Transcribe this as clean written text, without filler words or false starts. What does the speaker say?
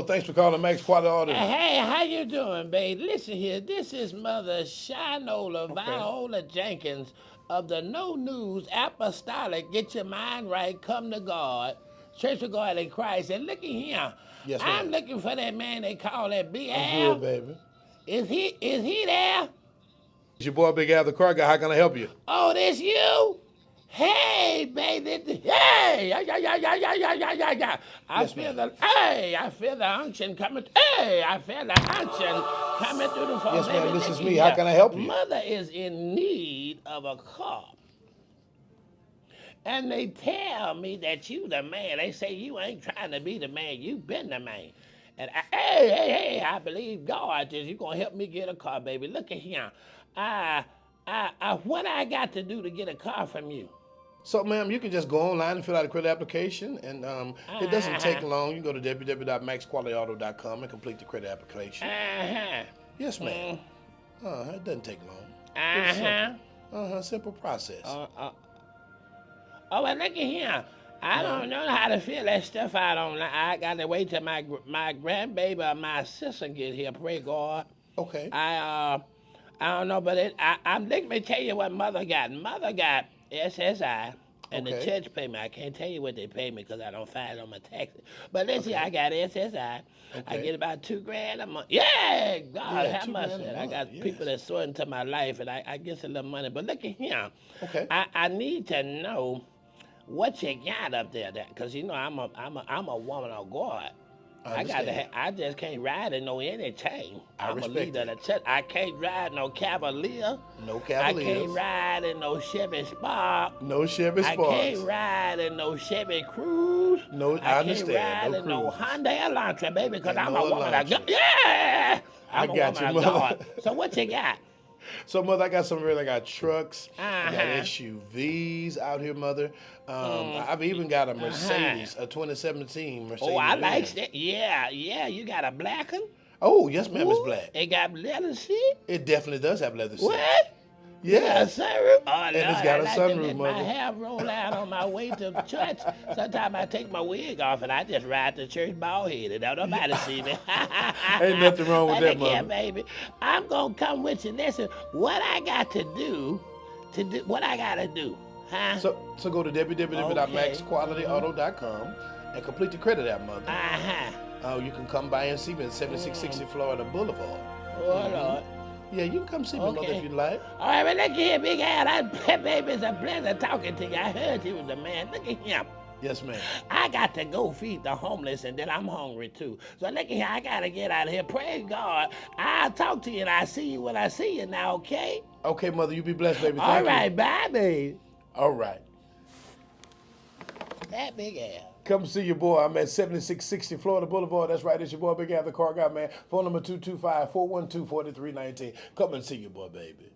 Thanks for calling Max Quality Auto. Hey, how you doing, babe? Listen here, this is Mother Shinola Viola Jenkins of the No News Apostolic. Get your mind right, come to God, Church of God in Christ. And look at here. Yes, I'm ma'am. looking for that man they call that Big I'm Al. good, baby. Is he there? It's your boy Big Al, the car guy. How can I help you? Oh, this you? Hey, baby. Hey, yeah. I Yes, feel ma'am. I feel the unction coming. Hey, I feel the unction coming through the phone. Yes, baby. ma'am. This is Listen me. here. How can I help you? Mother is in need of a car. And they tell me that you the man. They say you ain't trying to be the man. You been the man. And hey, I believe God is you gonna help me get a car, baby. Look at here. What I got to do to get a car from you? So, ma'am, you can just go online and fill out a credit application, and it doesn't take long. You can go to www.maxqualityauto.com and complete the credit application. Yes, ma'am. It doesn't take long. Simple process. Oh, well, look at here. I don't know how to fill that stuff out online. I got to wait till my grandbaby or my sister get here. Pray God. Okay. I don't know, but let me tell you what Mother got. Mother got SSI and the church pay me. I can't tell you what they pay me because I don't file on my taxes. But listen, I got SSI. I get about $2,000 a month. Yeah, God have mercy. I got people that sow into my life, and I get a little money. But look at here. Okay. I need to know what you got up there, because you know I'm a woman of God. I just can't ride in no anything. I'm a leader of the church. I can't ride no Cavalier. No Cavaliers. I can't ride in no Chevy Spark. No Chevy Sparks. I can't ride in no Chevy Cruze. No, I understand. Can't ride in no Honda Elantra, baby, because I'm a woman of God. Yeah! I'm a woman of God. So what you got? So, Mother, I got some I got trucks, I got SUVs out here, Mother. I've even got a Mercedes, a 2017 Mercedes. Oh, I like that. Yeah, you got a black one? Oh, yes, ma'am, it's black. It got leather seat? It definitely does have leather seats. What? Yes. Yeah, sunroof? Oh, and it's got a sunroof, Mother. My hair roll out on my way to church. Sometimes I take my wig off and I just ride to church bald-headed. Don't nobody see me. Ain't nothing wrong with that, Mother. Yeah, baby. I'm going to come with you. Listen, what I got to do, what I got to do, huh? So go to www.maxqualityauto.com and complete the credit app, Mother. You can come by and see me at 7660 Florida Boulevard. Oh, Lord. Yeah, you can come see me, Mother, if you like. All right, well, look here, Big Al. Baby, it's a pleasure talking to you. I heard you was a man. Look at him. Yes, ma'am. I got to go feed the homeless, and then I'm hungry, too. So look at here. I got to get out of here. Praise God. I'll talk to you, and I'll see you when I see you now, okay? Okay, Mother. You be blessed, baby. All right, bye, baby. All right. That Big Al. Come see your boy. I'm at 7660 Florida Boulevard. That's right. It's your boy, Big Al, the car guy, man. Phone number 225-412-4319. Come and see your boy, baby.